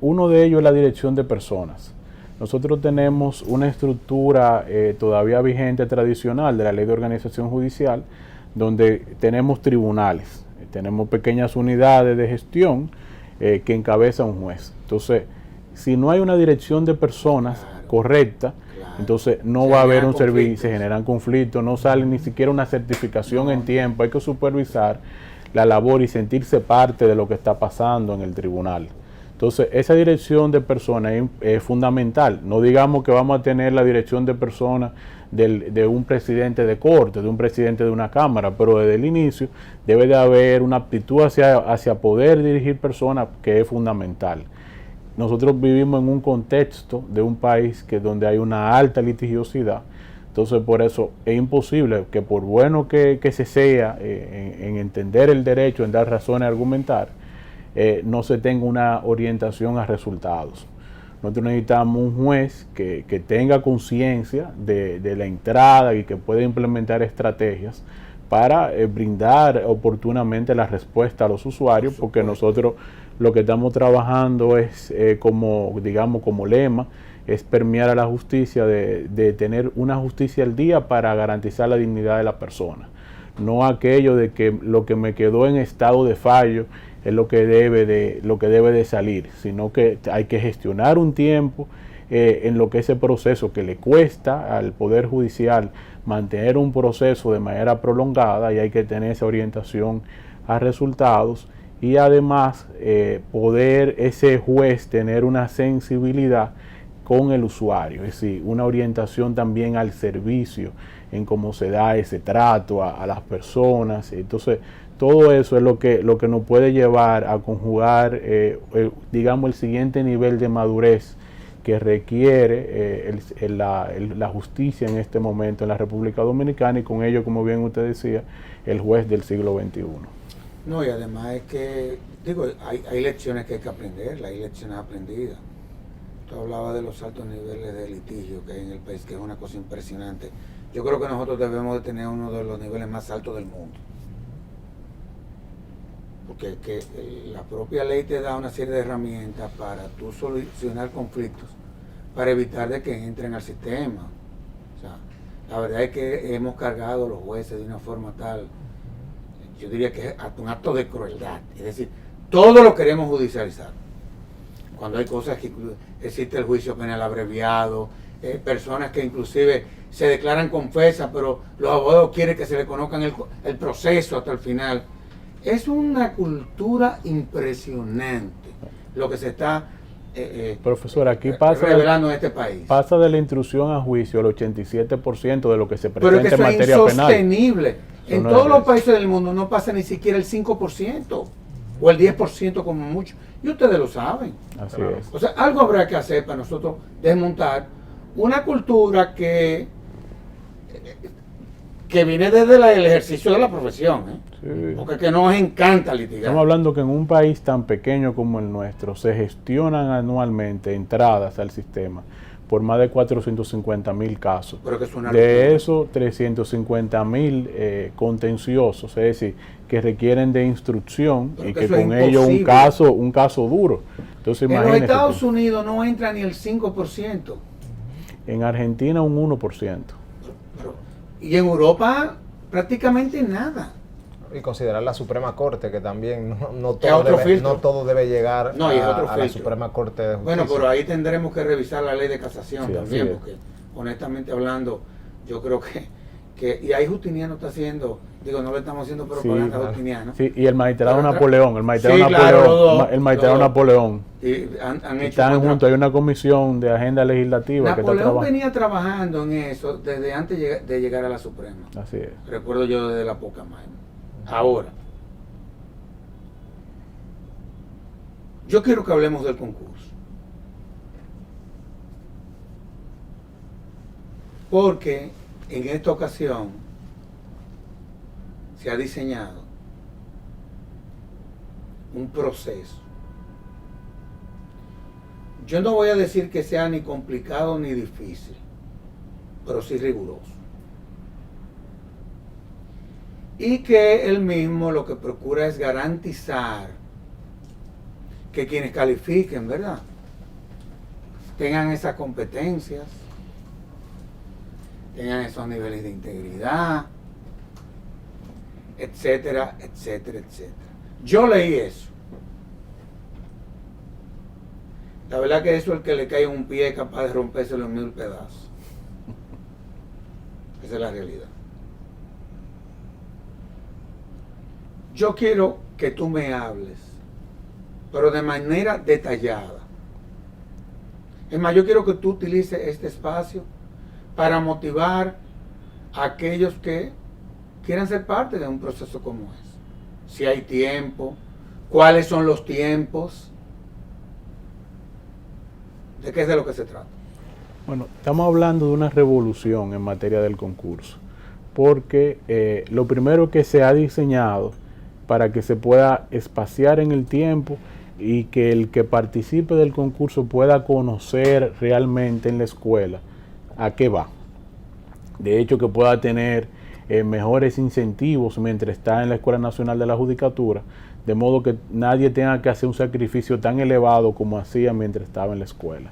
Uno de ellos es la dirección de personas. Nosotros tenemos una estructura todavía vigente tradicional de la Ley de Organización Judicial, donde tenemos tribunales, tenemos pequeñas unidades de gestión que encabeza un juez. Entonces, si no hay una dirección de personas correcta, entonces no va a haber un servicio, se generan conflictos, no sale ni siquiera una certificación en tiempo, hay que supervisar la labor y sentirse parte de lo que está pasando en el tribunal. Entonces, esa dirección de personas es fundamental. No digamos que vamos a tener la dirección de personas de un presidente de corte, de un presidente de una cámara, pero desde el inicio debe de haber una aptitud hacia poder dirigir personas que es fundamental. Nosotros vivimos en un contexto de un país donde hay una alta litigiosidad. Entonces, por eso es imposible que por bueno que se sea en entender el derecho, en dar razones, argumentar, no se tenga una orientación a resultados. Nosotros necesitamos un juez que tenga conciencia de la entrada y que pueda implementar estrategias para brindar oportunamente la respuesta a los usuarios, porque nosotros lo que estamos trabajando es como lema, es permear a la justicia de tener una justicia al día para garantizar la dignidad de la persona. No aquello de que lo que me quedó en estado de fallo es lo que debe de salir, sino que hay que gestionar un tiempo en lo que ese proceso que le cuesta al Poder Judicial mantener un proceso de manera prolongada, y hay que tener esa orientación a resultados, y además poder ese juez tener una sensibilidad con el usuario, es decir, una orientación también al servicio en cómo se da ese trato a las personas. Entonces, todo eso es lo que nos puede llevar a conjugar, digamos, el siguiente nivel de madurez que requiere la justicia en este momento en la República Dominicana, y con ello, como bien usted decía, el juez del siglo XXI. No, y además es que, hay lecciones que hay que aprender, hay lecciones aprendidas. Tú hablabas de los altos niveles de litigio que hay en el país, que es una cosa impresionante. Yo creo que nosotros debemos de tener uno de los niveles más altos del mundo. Porque la propia ley te da una serie de herramientas para tú solucionar conflictos, para evitar de que entren al sistema. O sea, la verdad es que hemos cargado a los jueces de una forma tal, yo diría que es un acto de crueldad. Es decir, todo lo queremos judicializar. Cuando hay cosas que existe el juicio penal abreviado, personas que inclusive se declaran confesas, pero los abogados quieren que se le conozcan el proceso hasta el final. Es una cultura impresionante lo que se está profesor, aquí revelando en este país. Pasa de la instrucción a juicio el 87% de lo que se presenta pero es que en materia penal. Es insostenible. En todos los países del mundo no pasa ni siquiera el 5% o el 10% como mucho. Y ustedes lo saben. Así es. O sea, algo habrá que hacer para nosotros desmontar una cultura que viene desde el ejercicio de la profesión, sí. Porque que nos encanta litigar. Estamos hablando que en un país tan pequeño como el nuestro se gestionan anualmente entradas al sistema por más de 450,000 casos. Pero que es una de esos 350,000 contenciosos, es decir, que requieren de instrucción, y que con ello un caso duro. Entonces, en los Estados Unidos no entra ni el 5%. En Argentina un 1%. Y en Europa prácticamente nada. Y considerar la Suprema Corte, que también no todo debe llegar no, a la Suprema Corte de Justicia. Bueno, pero ahí tendremos que revisar la ley de casación también, porque honestamente hablando, yo creo que y ahí Justiniano está haciendo, digo, no le estamos haciendo propaganda a Justiniano. Sí, y el magistrado Napoleón, el magistrado Napoleón. Y han hecho están juntos, hay una comisión de agenda legislativa que está Napoleón venía trabajando en eso desde antes de llegar a la Suprema. Así es. Recuerdo yo desde la poca mano. Ahora, yo quiero que hablemos del concurso. Porque en esta ocasión se ha diseñado un proceso. Yo no voy a decir que sea ni complicado ni difícil, pero sí riguroso. Y que él mismo lo que procura es garantizar que quienes califiquen, ¿verdad?, tengan esas competencias, tengan esos niveles de integridad, etcétera, etcétera, etcétera. Yo leí eso. La verdad que eso es el que le cae un pie capaz de rompérselo en 1000 pedazos. Esa es la realidad. Yo quiero que tú me hables, pero de manera detallada. Es más, yo quiero que tú utilices este espacio para motivar a aquellos que quieran ser parte de un proceso como ese. Si hay tiempo, cuáles son los tiempos, de qué es de lo que se trata. Bueno, estamos hablando de una revolución en materia del concurso, porque lo primero que se ha diseñado para que se pueda espaciar en el tiempo y que el que participe del concurso pueda conocer realmente en la escuela a qué va. De hecho, que pueda tener mejores incentivos mientras está en la Escuela Nacional de la Judicatura, de modo que nadie tenga que hacer un sacrificio tan elevado como hacía mientras estaba en la escuela.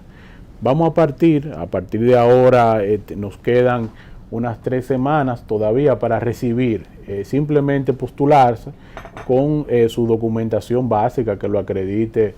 Vamos a partir de ahora, nos quedan unas 3 semanas todavía para recibir, simplemente postularse con su documentación básica que lo acredite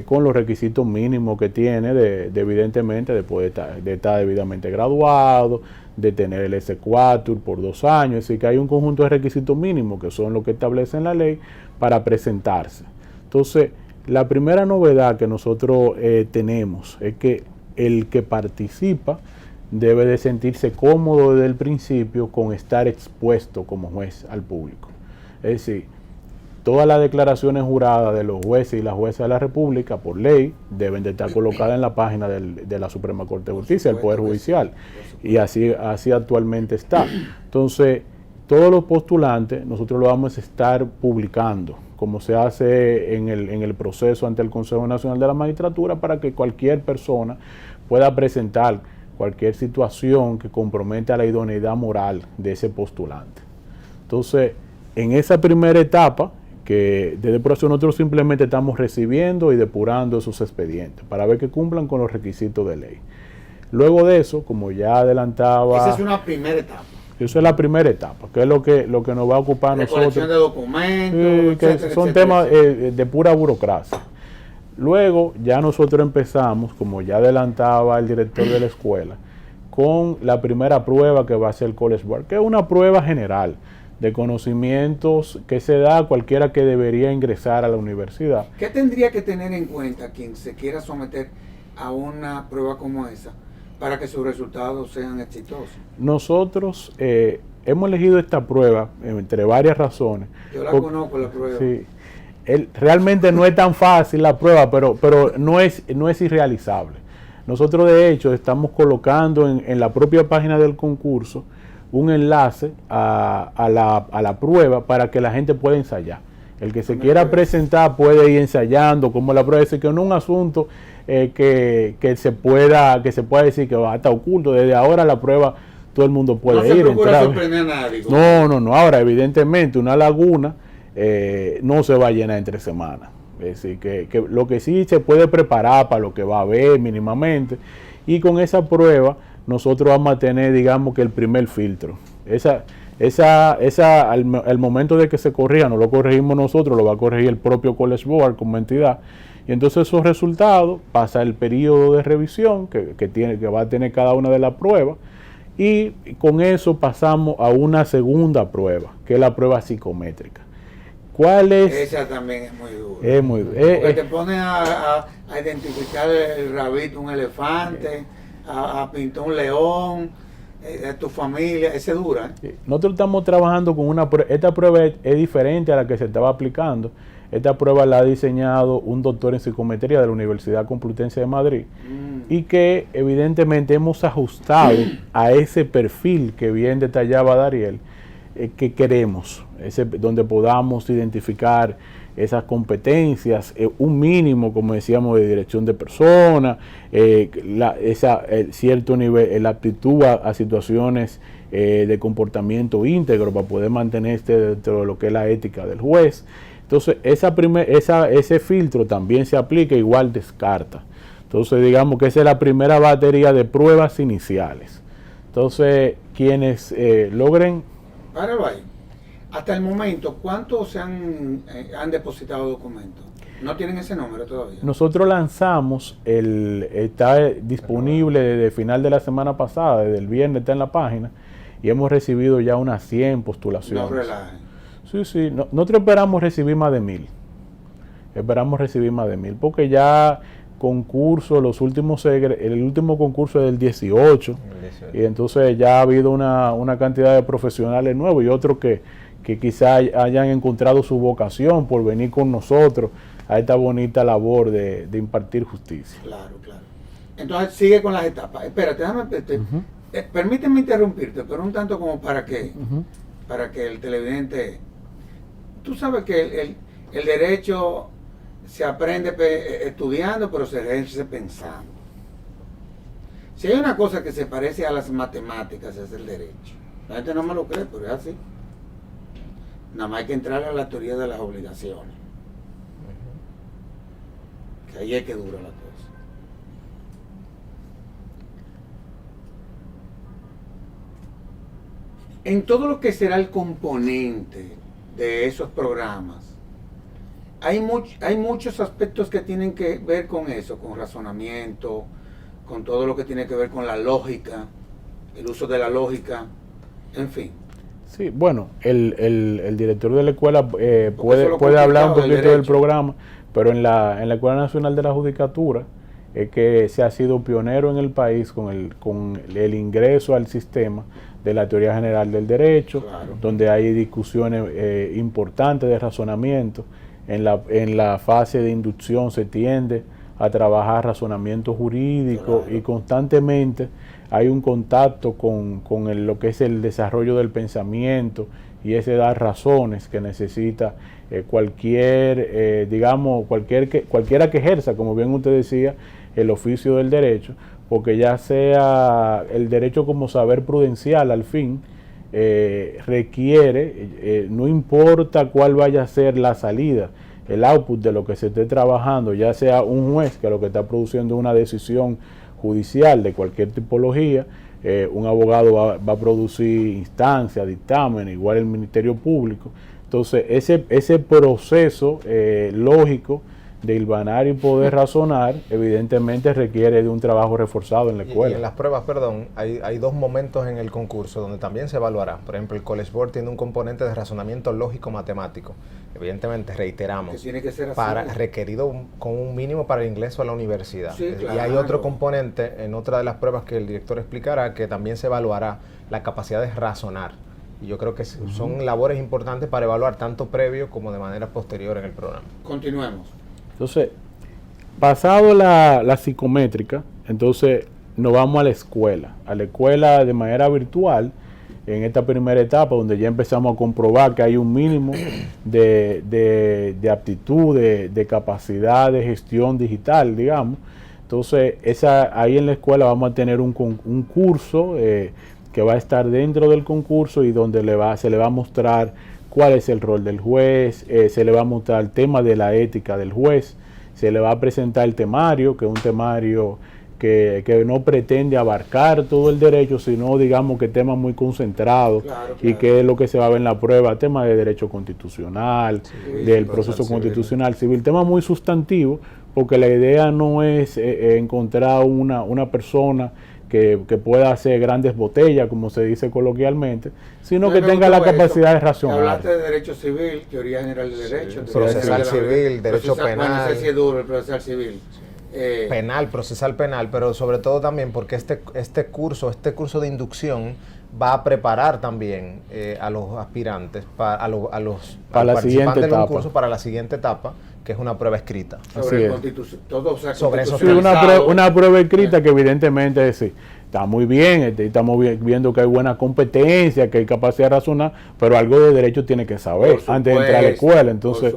con los requisitos mínimos que tiene, evidentemente, después de estar debidamente graduado, de tener el S4 por 2 años, así que hay un conjunto de requisitos mínimos que son lo que establece en la ley para presentarse. Entonces, la primera novedad que nosotros tenemos es que el que participa debe de sentirse cómodo desde el principio con estar expuesto como juez al público. Es decir, todas las declaraciones juradas de los jueces y las juezas de la República, por ley, deben de estar colocadas en la página de la Suprema Corte de Justicia, del Poder Judicial, y así actualmente está. Entonces, todos los postulantes, nosotros lo vamos a estar publicando, como se hace en el proceso ante el Consejo Nacional de la Magistratura, para que cualquier persona pueda presentar cualquier situación que comprometa la idoneidad moral de ese postulante. Entonces, en esa primera etapa, que desde el proceso nosotros simplemente estamos recibiendo y depurando esos expedientes para ver que cumplan con los requisitos de ley. Luego de eso, como ya adelantaba... Esa es una primera etapa. Eso es la primera etapa, que es lo que nos va a ocupar a nosotros. Recolección de documentos, que etcétera, son etcétera, temas de pura burocracia. Luego ya nosotros empezamos, como ya adelantaba el director de la escuela, con la primera prueba que va a ser el College Board, que es una prueba general de conocimientos que se da a cualquiera que debería ingresar a la universidad. ¿Qué tendría que tener en cuenta quien se quiera someter a una prueba como esa para que sus resultados sean exitosos? Nosotros hemos elegido esta prueba entre varias razones. Yo la conozco, la prueba. Sí. Realmente no es tan fácil la prueba, pero no es irrealizable. Nosotros, de hecho, estamos colocando en la propia página del concurso un enlace a la prueba para que la gente pueda ensayar. El que se quiera presentar puede ir ensayando como la prueba. Es que no es un asunto que se pueda decir que va a estar oculto. Desde ahora la prueba todo el mundo puede ir. No se procura sorprender a nadie. No. Ahora, evidentemente, una laguna no se va a llenar en 3 semanas. Es decir, que lo que sí se puede preparar para lo que va a haber mínimamente. Y con esa prueba nosotros vamos a tener, digamos, que el primer filtro. al momento de que se corrija, no lo corregimos nosotros, lo va a corregir el propio College Board como entidad. Y entonces esos resultados pasa el periodo de revisión que va a tener cada una de las pruebas, y con eso pasamos a una segunda prueba, que es la prueba psicométrica. ¿Cuál es? Esa también es muy dura. Es muy dura. Porque te ponen a identificar el rabito, un elefante, a pintar un león, de tu familia, esa es dura. Nosotros estamos trabajando con una prueba. Esta prueba es diferente a la que se estaba aplicando. Esta prueba la ha diseñado un doctor en psicometría de la Universidad Complutense de Madrid, y que evidentemente hemos ajustado a ese perfil que bien detallaba Dariel, que queremos, donde podamos identificar esas competencias, un mínimo, como decíamos, de dirección de persona, cierto nivel, la aptitud a situaciones de comportamiento íntegro para poder mantenerse dentro de lo que es la ética del juez. Entonces, ese filtro también se aplica, igual descarta. Entonces, digamos que esa es la primera batería de pruebas iniciales. Entonces, quienes logren... Páralo ahí. Hasta el momento, ¿cuántos se han depositado documentos? ¿No tienen ese número todavía? Nosotros lanzamos, está disponible desde el final de la semana pasada, desde el viernes está en la página, y hemos recibido ya unas 100 postulaciones. No relajen. Sí, nosotros esperamos recibir más de 1000. Esperamos recibir más de 1000, porque ya concurso, el último concurso es del 18, y entonces ya ha habido una cantidad de profesionales nuevos y otros que quizá hayan encontrado su vocación por venir con nosotros a esta bonita labor de impartir justicia. Claro. Entonces sigue con las etapas. Espérate, permíteme interrumpirte, pero un tanto como para que el televidente... Tú sabes que el derecho se aprende estudiando, pero se ejerce pensando. Si hay una cosa que se parece a las matemáticas, es el derecho. La gente no me lo cree, pero es así. Nada más hay que entrar a la teoría de las obligaciones. Que ahí es que dura la cosa. En todo lo que será el componente de esos programas, hay muchos aspectos que tienen que ver con eso, con razonamiento, con todo lo que tiene que ver con la lógica, el uso de la lógica, en fin. Sí, bueno, el director de la escuela puede hablar un poquito del programa, pero en la Escuela Nacional de la Judicatura es que se ha sido pionero en el país con el ingreso al sistema de la teoría general del derecho, claro, donde hay discusiones importantes de razonamiento. En la fase de inducción se tiende a trabajar razonamiento jurídico, claro, y constantemente hay un contacto con lo que es el desarrollo del pensamiento y ese dar razones que necesita cualquiera que ejerza, como bien usted decía, el oficio del derecho, porque ya sea el derecho como saber prudencial al fin, requiere, no importa cuál vaya a ser la salida, el output de lo que se esté trabajando, ya sea un juez que lo que está produciendo una decisión judicial de cualquier tipología, un abogado va a producir instancia, dictamen, igual el Ministerio Público. Entonces ese proceso lógico de hilvanar y poder razonar, evidentemente requiere de un trabajo reforzado en la escuela. Y en las pruebas, hay dos momentos en el concurso donde también se evaluará. Por ejemplo, el College Board tiene un componente de razonamiento lógico-matemático. Evidentemente, reiteramos, que tiene que ser así, requerido con un mínimo para el ingreso a la son la universidad. Sí, claro. Y hay otro componente en otra de las pruebas que el director explicará, que también se evaluará la capacidad de razonar. Y yo creo que son labores importantes para evaluar tanto previo como de manera posterior en el programa. Continuemos. Entonces, pasado la psicométrica, entonces nos vamos a la escuela de manera virtual, en esta primera etapa donde ya empezamos a comprobar que hay un mínimo de aptitud, de capacidad de gestión digital, digamos. Entonces, ahí en la escuela vamos a tener un curso que va a estar dentro del concurso y donde se le va a mostrar cuál es el rol del juez, se le va a mostrar el tema de la ética del juez, se le va a presentar el temario, que es un temario que no pretende abarcar todo el derecho, sino digamos que temas muy concentrados, y que es lo que se va a ver en la prueba, tema de derecho constitucional, del proceso constitucional civil, tema muy sustantivo, porque la idea no es encontrar una persona que pueda hacer grandes botellas, como se dice coloquialmente, sino que tenga la capacidad de racionar. Hablaste de derecho civil, teoría general de derecho, procesal civil, derecho penal. Bueno, no sé si es duro el procesal civil. Penal, procesal penal, pero sobre todo también porque este curso de inducción va a preparar también a los aspirantes, a los participantes del concurso para la siguiente etapa, que es una prueba escrita. Sobre una prueba escrita que evidentemente sí, está muy bien, estamos viendo que hay buena competencia, que hay capacidad de razonar, pero algo de derecho tiene que saber antes de entrar a la escuela. Entonces,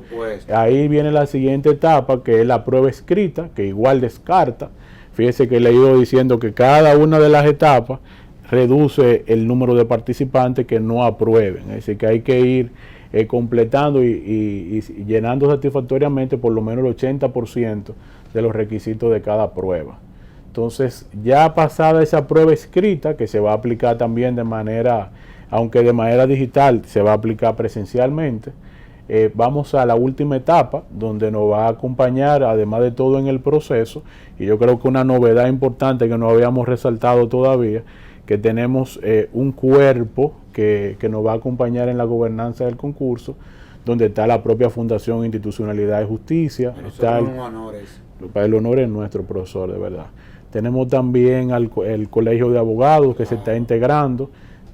ahí viene la siguiente etapa, que es la prueba escrita, que igual descarta. Fíjese que le he ido diciendo que cada una de las etapas reduce el número de participantes que no aprueben. Es decir, que hay que ir completando y llenando satisfactoriamente por lo menos el 80% de los requisitos de cada prueba. Entonces, ya pasada esa prueba escrita, que se va a aplicar también de manera, aunque de manera digital, se va a aplicar presencialmente, vamos a la última etapa, donde nos va a acompañar, además de todo en el proceso, y yo creo que una novedad importante que no habíamos resaltado todavía, que tenemos un cuerpo que nos va a acompañar en la gobernanza del concurso, donde está la propia Fundación Institucionalidad y Justicia. El honor es nuestro, profesor, de verdad. Tenemos también el Colegio de Abogados, que se está integrando.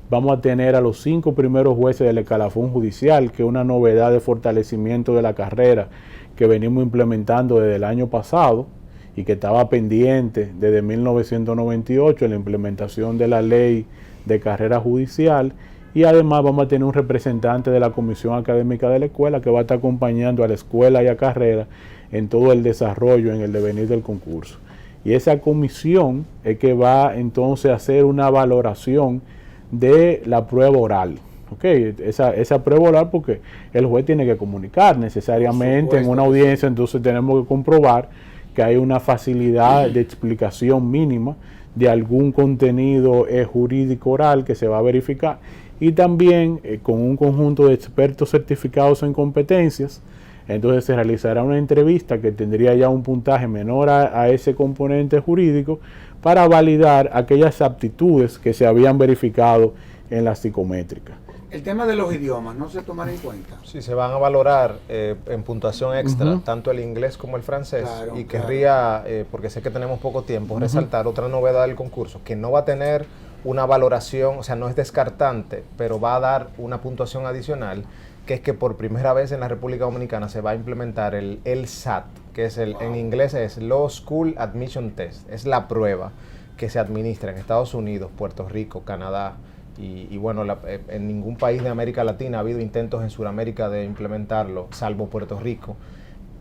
Vamos a tener a los 5 primeros jueces del escalafón judicial, que es una novedad de fortalecimiento de la carrera que venimos implementando desde el año pasado y que estaba pendiente desde 1998 en la implementación de la ley de carrera judicial. Y además vamos a tener un representante de la Comisión Académica de la Escuela que va a estar acompañando a la escuela y a carrera en todo el desarrollo, en el devenir del concurso. Y esa comisión es que va entonces a hacer una valoración de la prueba oral. Esa prueba oral, porque el juez tiene que comunicar necesariamente en una audiencia, entonces tenemos que comprobar que hay una facilidad de explicación mínima de algún contenido jurídico oral que se va a verificar, y también con un conjunto de expertos certificados en competencias. Entonces se realizará una entrevista que tendría ya un puntaje menor a ese componente jurídico para validar aquellas aptitudes que se habían verificado en la psicométrica. El tema de los idiomas no se tomará en cuenta. Sí, se van a valorar en puntuación extra, tanto el inglés como el francés. Y querría, porque sé que tenemos poco tiempo, resaltar otra novedad del concurso, que no va a tener una valoración, o sea, no es descartante, pero va a dar una puntuación adicional, que es que por primera vez en la República Dominicana se va a implementar el LSAT, que es en inglés es Law School Admission Test. Es la prueba que se administra en Estados Unidos, Puerto Rico, Canadá, y bueno, en ningún país de América Latina ha habido intentos en Sudamérica de implementarlo, salvo Puerto Rico,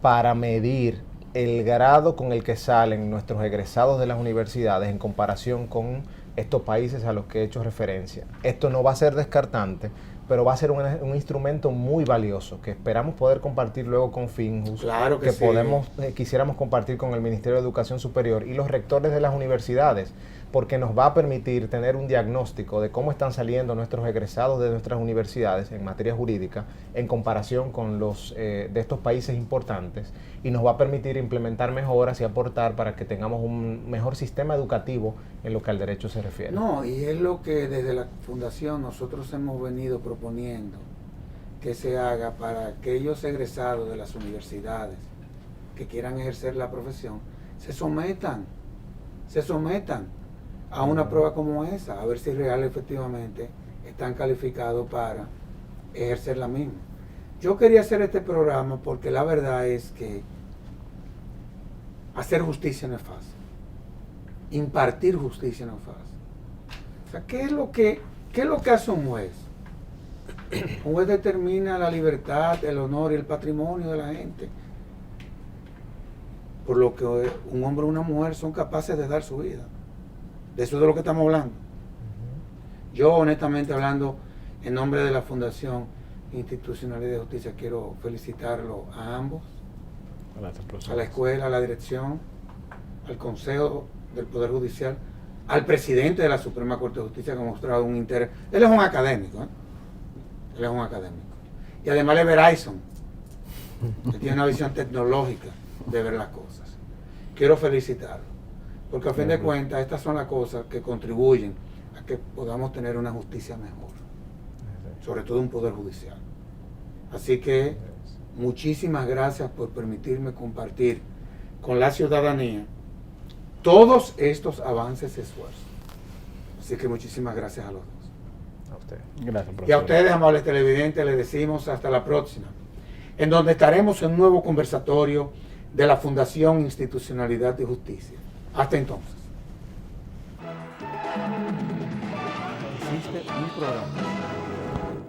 para medir el grado con el que salen nuestros egresados de las universidades en comparación con estos países a los que he hecho referencia. Esto no va a ser descartante, pero va a ser un instrumento muy valioso que esperamos poder compartir luego con Finjus, claro que sí. Quisiéramos compartir con el Ministerio de Educación Superior y los rectores de las universidades, porque nos va a permitir tener un diagnóstico de cómo están saliendo nuestros egresados de nuestras universidades en materia jurídica en comparación con los de estos países importantes, y nos va a permitir implementar mejoras y aportar para que tengamos un mejor sistema educativo en lo que al derecho se refiere. No, y es lo que desde la Fundación nosotros hemos venido proponiendo que se haga para aquellos egresados de las universidades que quieran ejercer la profesión, se sometan a una prueba como esa, a ver si real efectivamente están calificados para ejercer la misma. Yo quería hacer este programa porque la verdad es que hacer justicia no es fácil. Impartir justicia no es fácil. O sea, ¿qué es lo que hace un juez? Un juez determina la libertad, el honor y el patrimonio de la gente, por lo que un hombre o una mujer son capaces de dar su vida. De eso es de lo que estamos hablando. Yo, honestamente hablando, en nombre de la Fundación Institucionalidad de Justicia, quiero felicitarlo a ambos, a la escuela, a la dirección, al consejo del Poder Judicial, al presidente de la Suprema Corte de Justicia, que ha mostrado un interés. Él es un académico, ¿eh? Él es un académico. Y además es Verizon, que tiene una visión tecnológica de ver las cosas. Quiero felicitarlo, porque a fin de cuentas estas son las cosas que contribuyen a que podamos tener una justicia mejor, sobre todo un Poder Judicial. Así que muchísimas gracias por permitirme compartir con la ciudadanía todos estos avances y esfuerzos. Así que muchísimas gracias a los dos. A usted. Gracias, Y a profesor. ustedes, amables televidentes, les decimos hasta la próxima, en donde estaremos en un nuevo conversatorio de la Fundación Institucionalidad y Justicia. Hasta entonces. Existe un programa